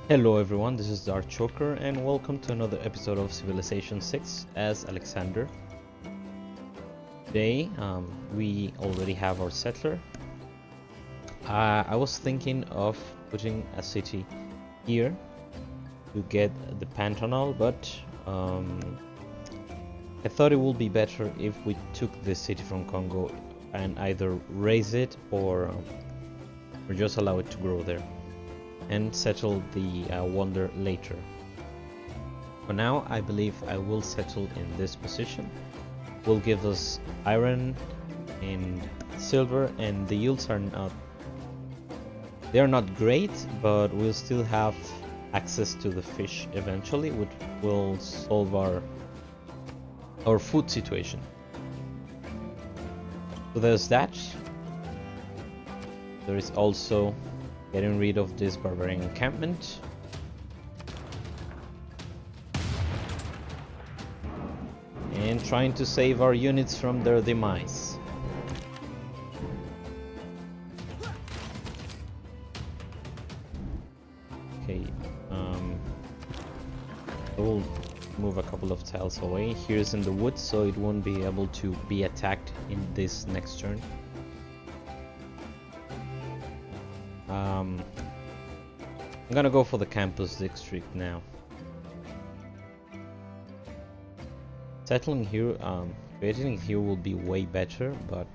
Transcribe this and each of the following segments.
Hello everyone, this is Dark Choker and welcome to another episode of Civilization VI as Alexander. Today we already have our settler. I was thinking of putting a city here to get the Pantanal, but I thought it would be better if we took this city from Congo and either raise it or just allow it to grow there and settle the wonder later. For now, I believe I will settle in this position. Will give us iron and silver, and the yields are not great, but we'll still have access to the fish eventually, which will solve our food situation. So there's that. There is also getting rid of this barbarian encampment. And trying to save our units from their demise. Okay, we'll move a couple of tiles away. Here's in the woods, so it won't be able to be attacked in this next turn. I'm gonna go for the campus district now. Settling here, creating it here will be way better, but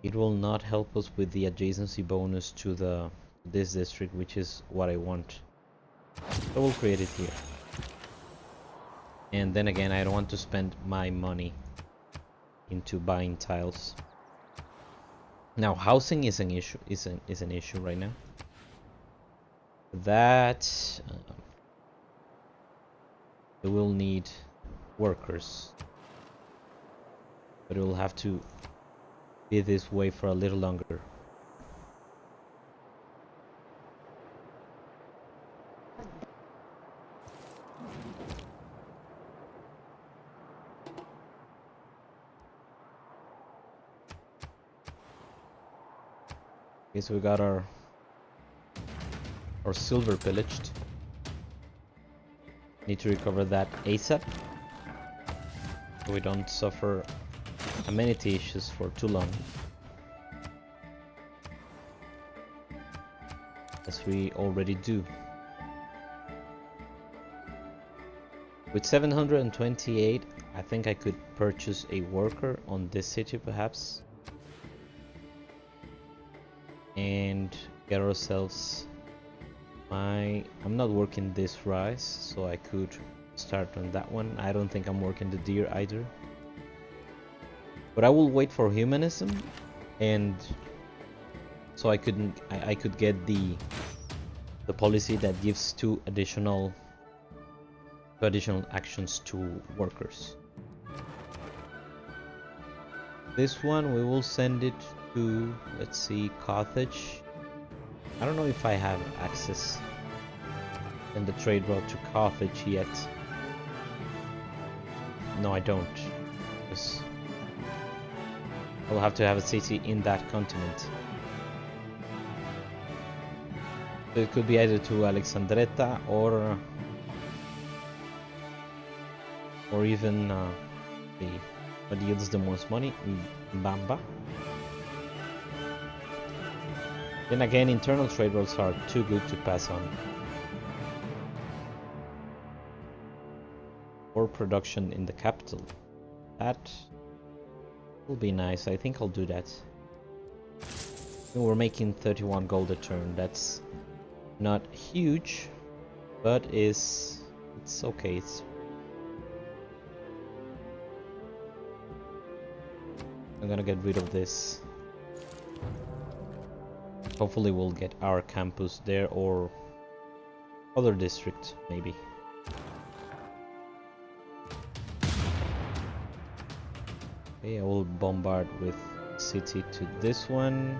it will not help us with the adjacency bonus to this district, which is what I want. So we'll create it here. And then again, I don't want to spend my money into buying tiles. Now, housing is an issue. Is an issue right now. That we will need workers, but it will have to be this way for a little longer. Okay, so we got our silver pillaged. Need to recover that ASAP so we don't suffer amenity issues for too long, as we already do. With 728, I think I could purchase a worker on this city perhaps, and get ourselves I'm not working this rise, so I could start on that one. I don't think I'm working the deer either, but I will wait for humanism, and so I could get the policy that gives two additional actions to workers. This one we will send it to, let's see, Carthage. I don't know if I have access in the trade route to Carthage yet. No, I don't, because I'll have to have a city in that continent. So it could be either to Alexandretta or even what yields the most money, Mbamba. Then again, internal trade routes are too good to pass on. Or production in the capital. That will be nice. I think I'll do that. We're making 31 gold a turn. That's not huge, but it's okay. I'm gonna get rid of this. Hopefully we'll get our campus there, or other district maybe. Okay, I will bombard with city to this one.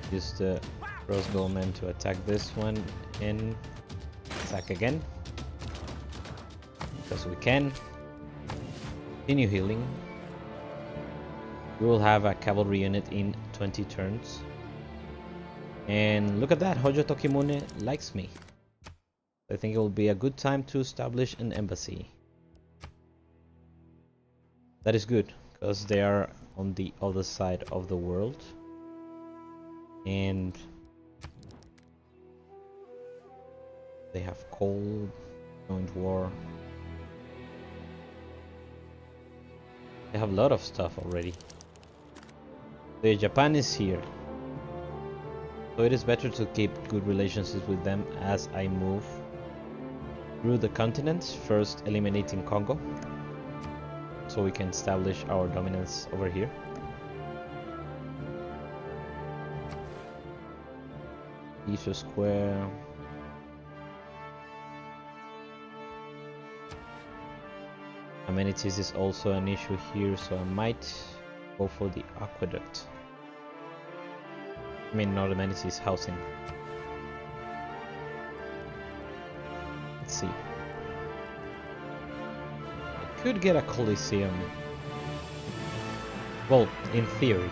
Use the crossbowmen to attack this one and attack again, because we can. Continue healing. We will have a cavalry unit in 20 turns. And look at that, Hojo Tokimune likes me. I think it will be a good time to establish an embassy. That is good, because they are on the other side of the world. And they have coal, joint war. They have a lot of stuff already. Japan is here. So it is better to keep good relationships with them as I move through the continents, first eliminating Congo, so we can establish our dominance over here. Issue Square. Amenities is also an issue here, so I might go for the aqueduct. I mean, not amenities, housing. Let's see. I could get a Colosseum. Well, in theory.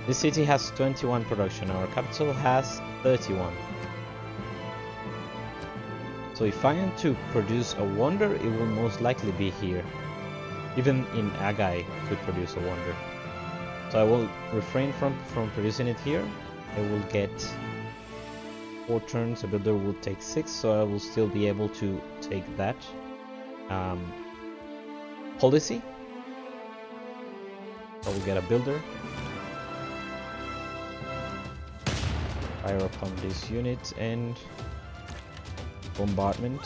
This city has 21 production, our capital has 31. So if I am to produce a wonder, it will most likely be here. Even in Agai could produce a wonder. So I will refrain from producing it here. I will get 4 turns, a builder will take 6, so I will still be able to take that policy. I will get a builder. Fire upon this unit and bombardment.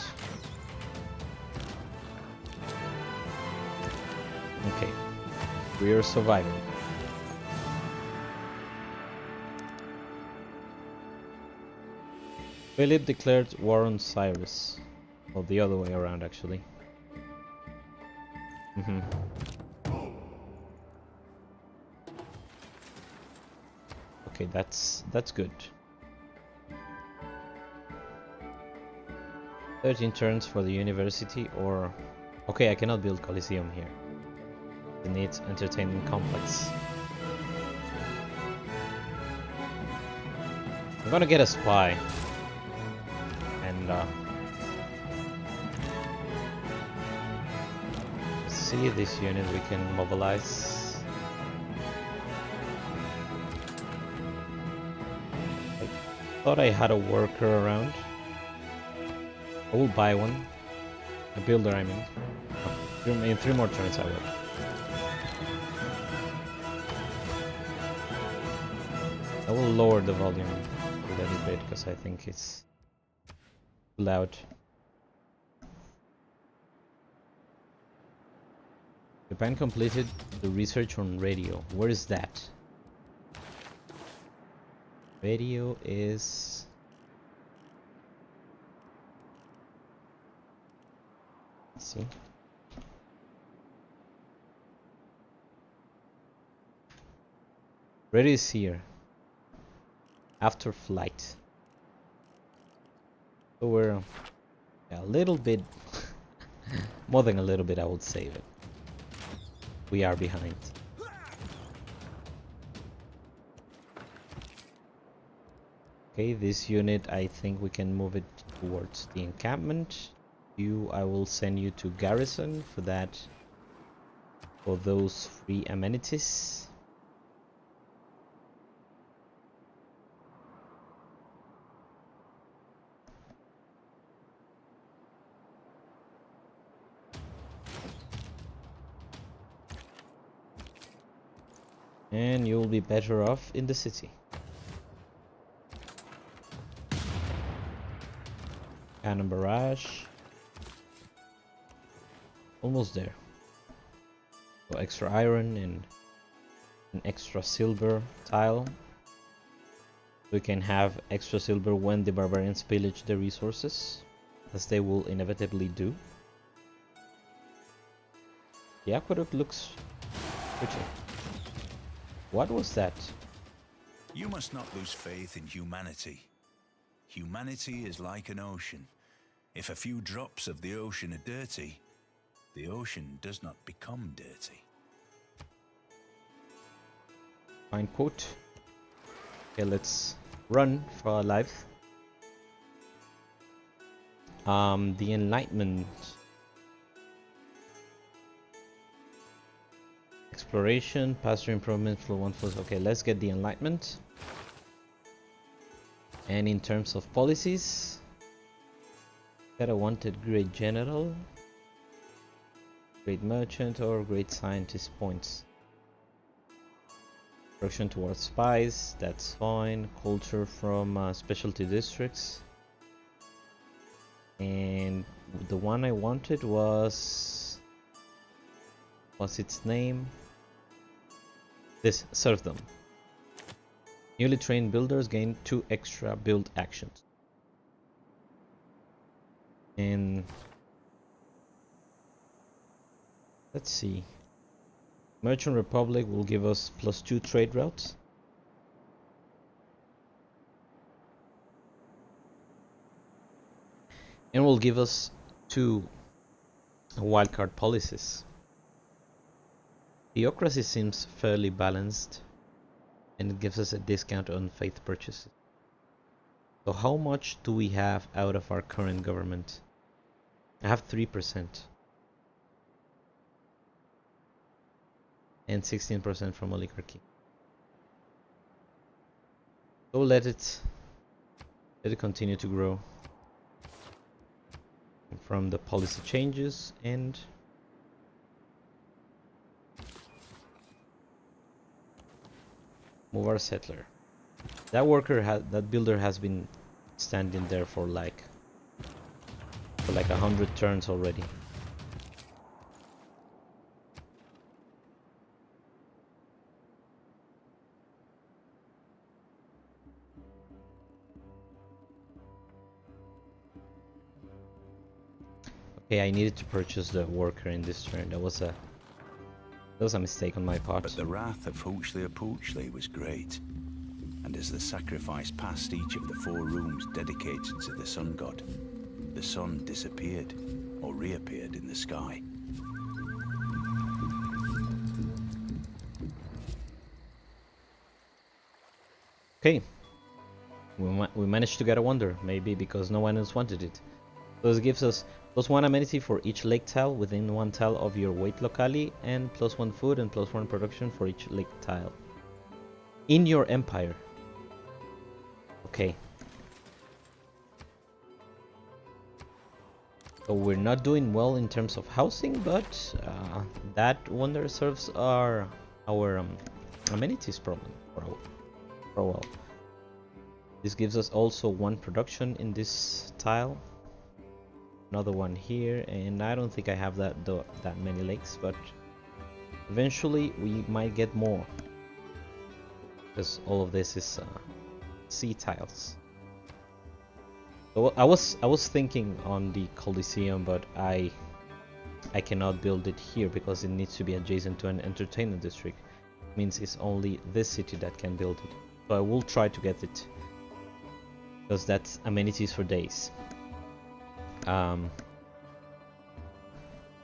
Okay, we are surviving. Philip declared war on Cyrus. Well, the other way around, actually. Okay, that's good. 13 turns for the university, or... Okay, I cannot build Coliseum here. It needs entertainment complex. I'm gonna get a spy. And see this unit we can mobilize. I thought I had a worker around. I will buy one. A builder, I mean. In 3 more turns I will. I will lower the volume a little bit because I think it's too loud. Japan completed the research on radio. Where is that? Radio is... Let's see. Radio is here. After flight. So we're a little bit... more than a little bit, I would save it. We are behind. Okay, this unit, I think we can move it towards the encampment. You, I will send you to garrison for that. For those free amenities. And you'll be better off in the city. Cannon barrage. Almost there. So extra iron and an extra silver tile. We can have extra silver when the barbarians pillage the resources, as they will inevitably do. The aqueduct looks pretty. What was that? You must not lose faith in humanity. Humanity is like an ocean. If a few drops of the ocean are dirty, the ocean does not become dirty. Fine quote. Okay, let's run for our lives. The Enlightenment. Exploration, pasture improvement, flow 1 force. Okay, let's get the Enlightenment. And in terms of policies, got a wanted Great General, Great Merchant, or Great Scientist points. Production towards spies, that's fine. Culture from specialty districts. And the one I wanted was... what's its name? This, Serfdom. Newly trained builders gain 2 extra build actions. And... let's see. Merchant Republic will give us +2 trade routes. And will give us 2 wildcard policies. Theocracy seems fairly balanced, and it gives us a discount on faith purchases. So how much do we have out of our current government? I have 3%. And 16% from oligarchy. So let it continue to grow from the policy changes and move our settler. That builder has been standing there for like 100 turns already. Okay, I needed to purchase the worker in this turn. That was a mistake on my part. But the wrath of Poochly was great, and as the sacrifice passed each of the 4 rooms dedicated to the sun god, the sun disappeared or reappeared in the sky. Okay, we managed to get a wonder, maybe because no one else wanted it. So this gives us +1 amenity for each lake tile within 1 tile of your weight locale, and +1 food and +1 production for each lake tile in your empire. Okay. So we're not doing well in terms of housing, but that wonder serves our amenities problem for a while. This gives us also 1 production in this tile. Another one here, and I don't think I have that many lakes, but eventually we might get more, because all of this is sea tiles. So I was thinking on the Coliseum, but I cannot build it here because it needs to be adjacent to an entertainment district. It means it's only this city that can build it. So I will try to get it, because that's amenities for days.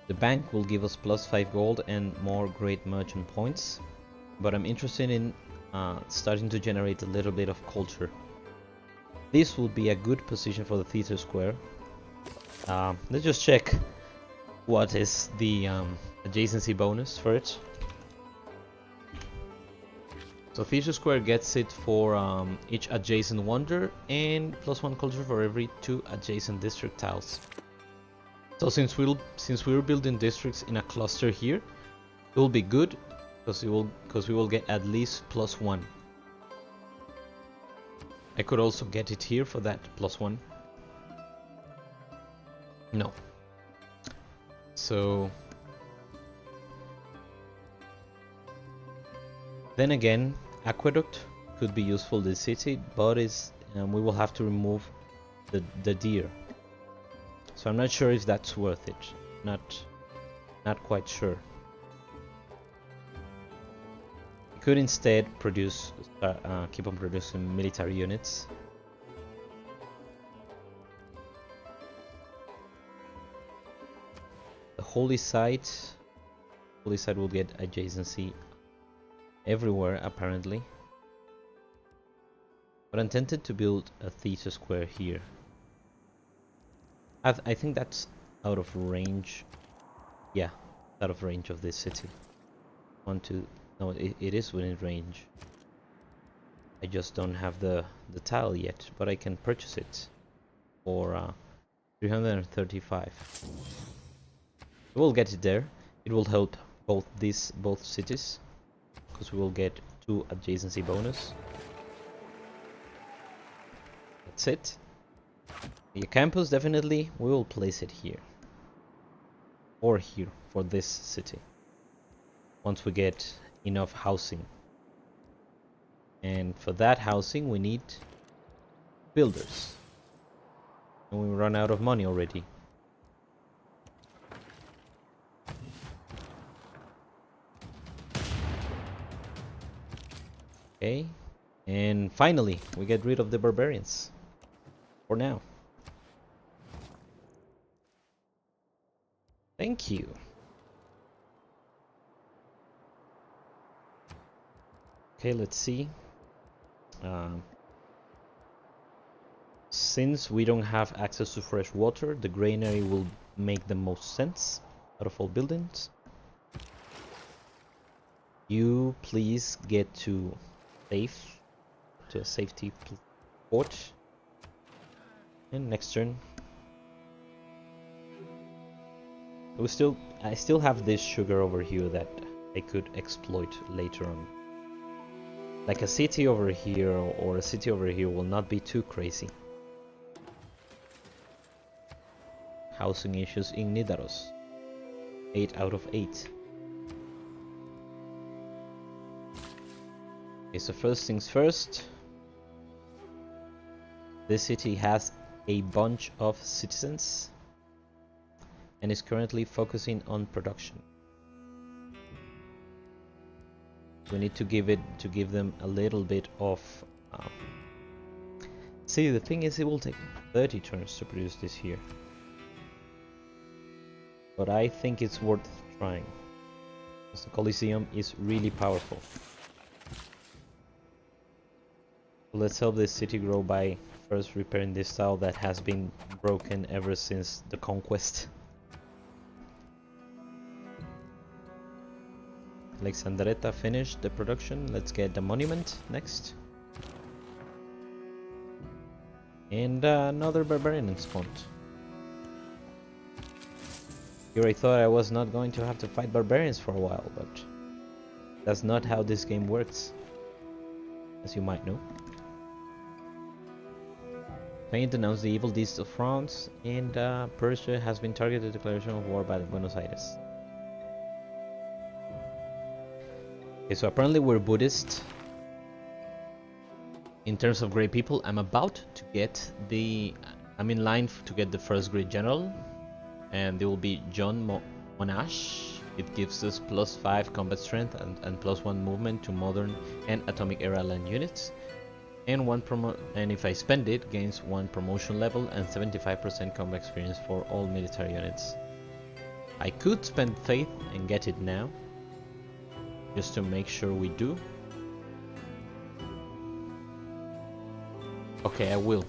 The bank will give us +5 gold and more great merchant points, but I'm interested in starting to generate a little bit of culture. This would be a good position for the theater square. Let's just check what is the adjacency bonus for it. So theater square gets it for each adjacent wonder, and +1 culture for every 2 adjacent district tiles. So since we're building districts in a cluster here, it will be good because we will get at least +1. I could also get it here for that +1. No. So then again, aqueduct could be useful in this city, but we will have to remove the deer. So I'm not sure if that's worth it. Not quite sure. We could instead keep on producing military units. The holy site will get adjacency everywhere apparently. But I'm tempted to build a theater square here. I think that's out of range. Yeah, out of range of this city. No, it is within range. I just don't have the tile yet, but I can purchase it for 335. We'll get it there. It will help both cities, because we will get 2 adjacency bonus. That's it. The campus, definitely we will place it here or here for this city once we get enough housing. And for that housing we need builders, and we run out of money already. Okay, and finally we get rid of the barbarians for now. Thank you. Okay, let's see. Since we don't have access to fresh water, the granary will make the most sense out of all buildings. You please get to a safety port. And next turn. I still have this sugar over here that I could exploit later on. Like a city over here or a city over here will not be too crazy. Housing issues in Nidaros. 8 out of 8. Okay, so first things first. This city has a bunch of citizens and is currently focusing on production. We need to give them a little bit of see, the thing is, it will take 30 turns to produce this here, but I think it's worth trying because the Colosseum is really powerful. Let's help this city grow by first repairing this tile that has been broken ever since the conquest. Alexandretta finished the production. Let's get the monument next. And another barbarian spawned. Here I thought I was not going to have to fight barbarians for a while, but that's not how this game works, as you might know. Spain denounced the evil deeds of France, and Persia has been targeted declaration of war by Buenos Aires. Okay, so apparently we're Buddhist. In terms of great people, I'm in line to get the first great general, and there will be John Monash. It gives us +5 combat strength and +1 movement to modern and atomic era land units, and and if I spend it, gains 1 promotion level and 75% combat experience for all military units. I could spend faith and get it now, just to make sure we do. Okay, I will,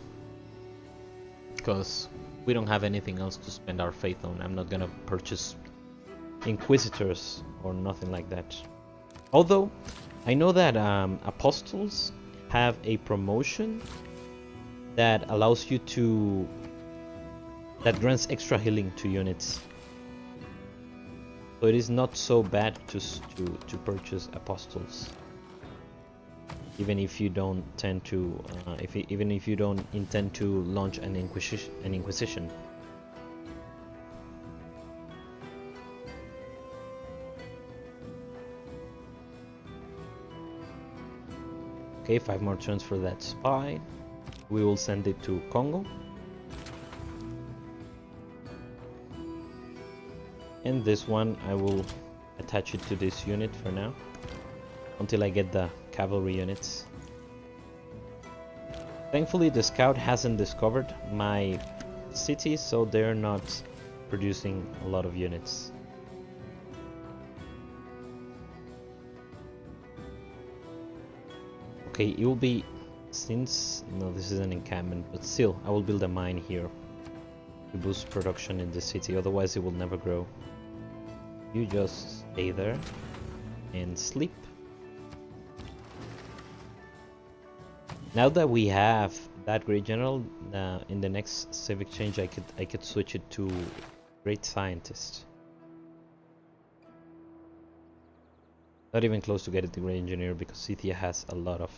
because we don't have anything else to spend our faith on. I'm not gonna purchase inquisitors or nothing like that. Although I know that apostles have a promotion that allows you that grants extra healing to units. So it is not so bad to purchase apostles, even if you don't tend to even if you don't intend to launch an inquisition. Okay, 5 more turns for that spy. We will send it to Congo. And this one, I will attach it to this unit for now, until I get the cavalry units. Thankfully, the scout hasn't discovered my city, so they're not producing a lot of units. Okay, it will be Since no, this is an encampment, but still, I will build a mine here to boost production in the city. Otherwise, it will never grow. You just stay there and sleep. Now that we have that great general, in the next civic change, I could switch it to great scientist. Not even close to getting the great engineer because Scythia has a lot of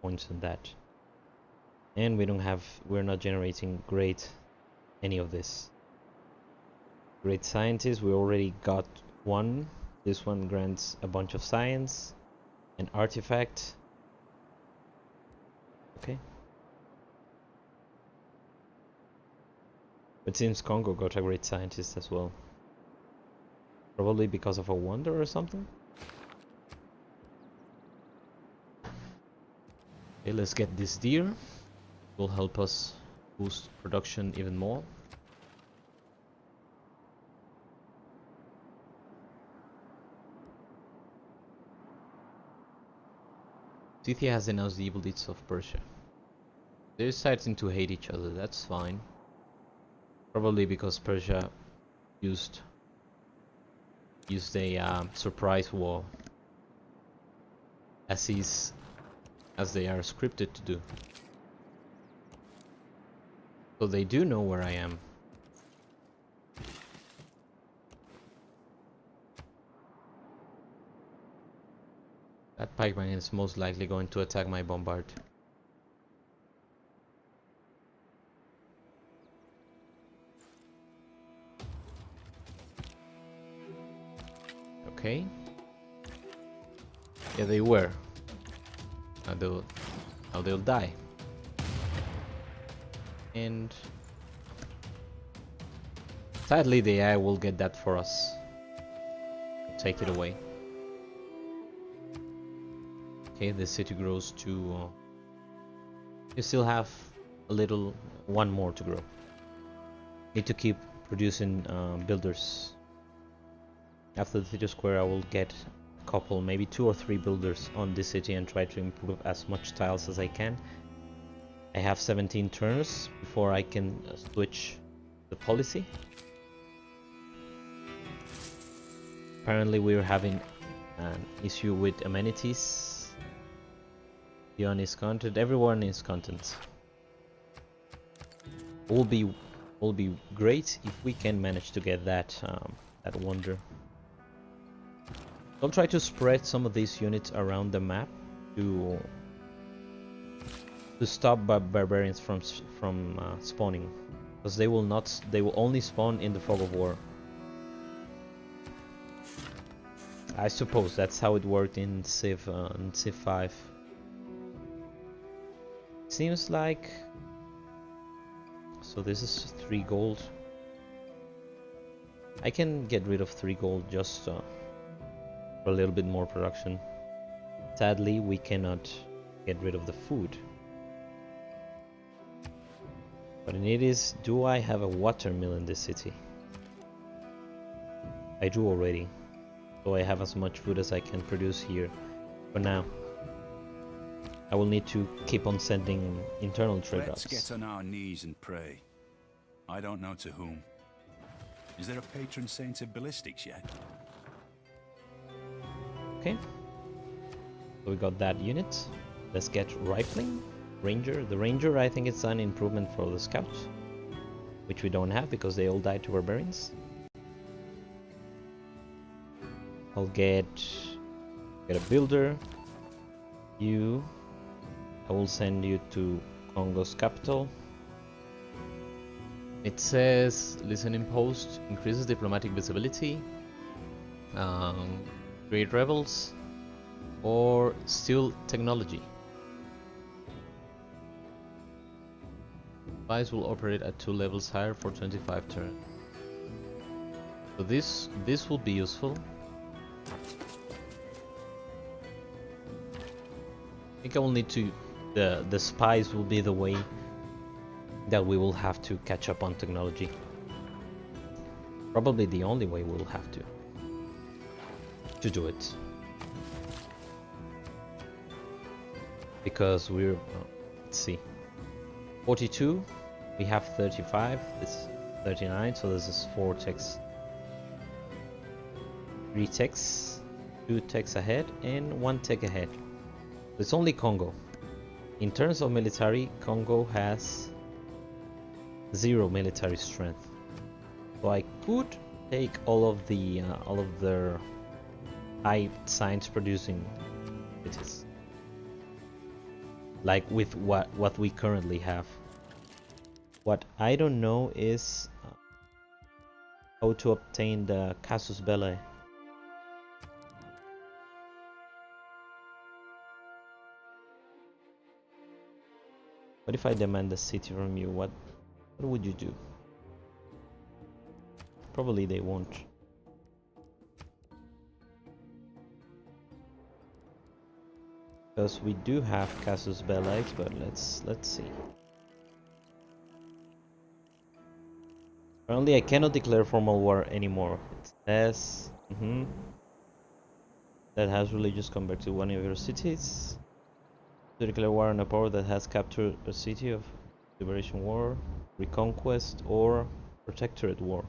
points in that, and we're not generating great any of this. Great scientist, we already got one. This one grants a bunch of science, an artifact. Okay. But since Congo got a great scientist as well, probably because of a wonder or something. Okay, let's get this deer. It will help us boost production even more. Scythia has denounced the evil deeds of Persia. They're starting to hate each other, that's fine. Probably because Persia used a surprise war as they are scripted to do. So they do know where I am. That pikeman is most likely going to attack my bombard. Okay. Yeah, they were. Now they'll die. And sadly the AI will get that for us. Take it away. Okay, the city grows to you still have one more to grow. Need to keep producing builders. After the city square I will get a couple, maybe 2 or 3 builders on this city and try to improve as much tiles as I can. I have 17 turns before I can switch the policy. Apparently we're having an issue with amenities. Dion is content, everyone is content. Will be great if we can manage to get that wonder. I'll try to spread some of these units around the map to stop barbarians from spawning, because they will only spawn in the fog of war. I suppose that's how it worked in Civ V. Seems like. So this is 3 gold. I can get rid of 3 gold just for a little bit more production. Sadly, we cannot get rid of the food. What I need is, do I have a watermill in this city? I do already. So I have as much food as I can produce here for now. I will need to keep on sending internal trade routes. Let's get on our knees and pray. I don't know to whom. Is there a patron saint of ballistics yet? Okay. So we got that unit. Let's get rifling. Ranger. The ranger, I think it's an improvement for the scouts, which we don't have because they all died to barbarians. I'll get a builder. You. I will send you to Congo's capital. It says listening post increases diplomatic visibility, create rebels, or steal technology. Spies will operate at 2 levels higher for 25 turns. So this will be useful. I think I will need to. The spies will be the way that we will have to catch up on technology. Probably the only way we'll have to do it. Because let's see. 42. We have 35. This 39. So this is 4 techs. 3 techs. 2 techs ahead and 1 tech ahead. It's only Congo. In terms of military, Congo has 0 military strength. So I could take all of their high science producing cities, like with what we currently have. What I don't know is how to obtain the casus belli. What if I demand the city from you? What would you do? Probably they won't. Because we do have casus belli, but let's see. Apparently I cannot declare formal war anymore. It says that has religious convert to one of your cities. To declare war on a power that has captured a city of liberation war, reconquest, or protectorate war.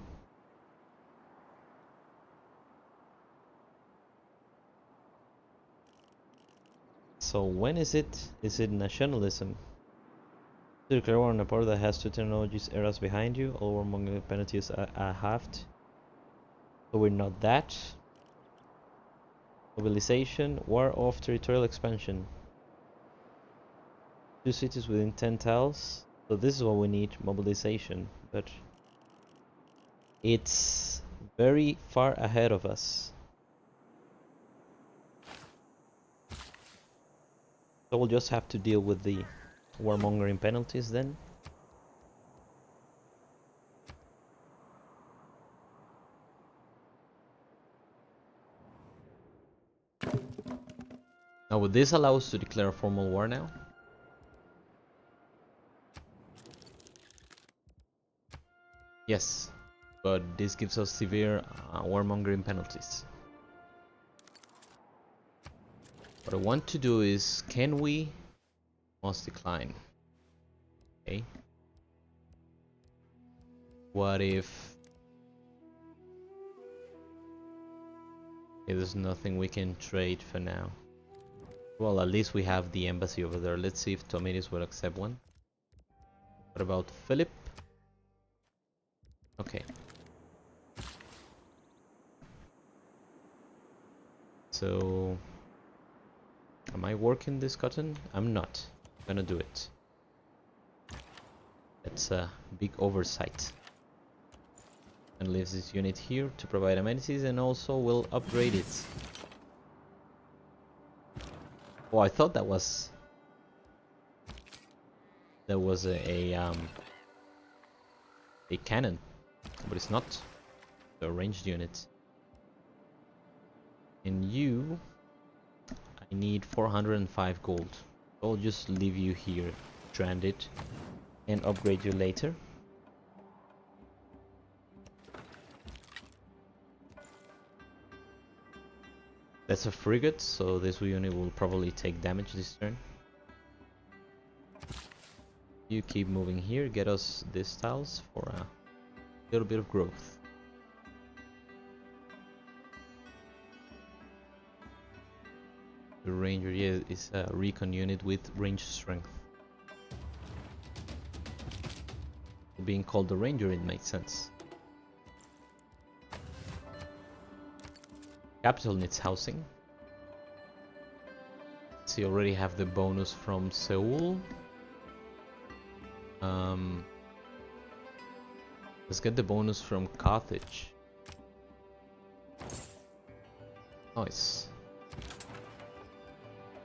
So when is it? Is it nationalism? To declare war on a power that has two technologies eras behind you, all warmongering penalties are halved. So we're not that. Mobilization, war of territorial expansion. 2 cities within 10 tiles. So this is what we need, mobilization, but it's very far ahead of us. So we'll just have to deal with the warmongering penalties then. Now would this allow us to declare a formal war now? Yes, but this gives us severe warmongering penalties. What I want to do is, can we? Must decline. Okay. What if? Okay, there's nothing we can trade for now. Well, at least we have the embassy over there. Let's see if Tomidis will accept one. What about Philip? Okay. So, am I working this cotton? I'm not. I'm gonna do it. That's a big oversight. And leaves this unit here to provide amenities, and also will upgrade it. Oh, I thought that was a cannon, but it's not. The ranged unit. And you, I need 405 gold. I'll just leave you here, stranded, and upgrade you later. That's a frigate, so this unit will probably take damage this turn. You keep moving here, get us these tiles for a little bit of growth. The ranger, yeah, is a recon unit with range strength. Being called the ranger, it makes sense. Capital needs housing. So you already have the bonus from Seoul. Let's get the bonus from Carthage. Nice.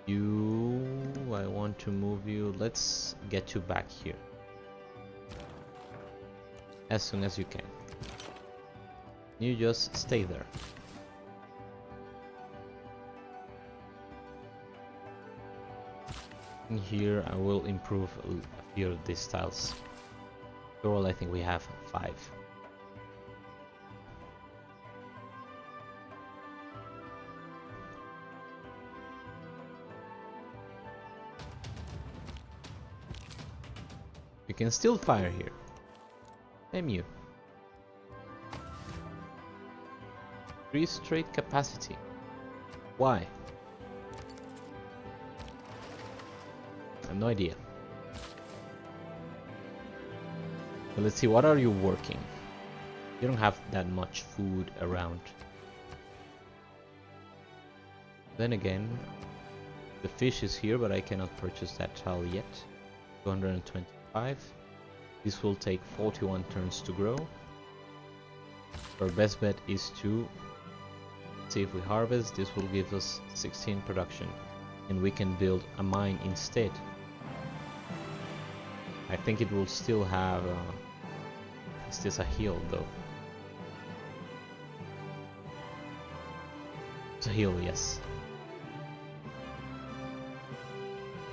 I want to move you. Let's get you back here as soon as you can. You just stay there. And here I will improve a few of these tiles. Overall, I think we have 5. You can still fire here. Damn you. Increase trade capacity. Why? I have no idea. But let's see, what are you working? You don't have that much food around. Then again, the fish is here, but I cannot purchase that tile yet. 225. This will take 41 turns to grow. Our best bet is to see if we harvest. This will give us 16 production, and we can build a mine instead. I think it will still have is this a hill though? It's a hill, yes.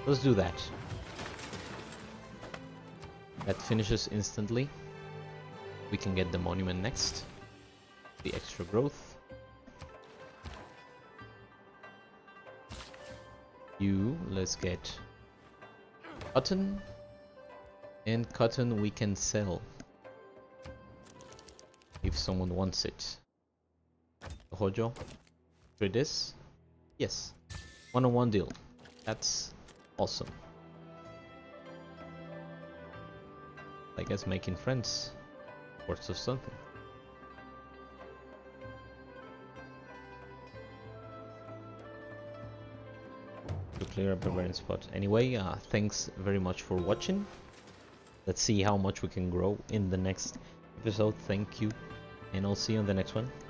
Let's do that. That finishes instantly. We can get the monument next. The extra growth. Let's get cotton. And cotton we can sell if someone wants it. Hojo, trade this? Yes. 1-on-1 deal. That's awesome. I guess making friends worth of something. To clear up the rain spot. Anyway, thanks very much for watching. Let's see how much we can grow in the next episode. Thank you, and I'll see you on the next one.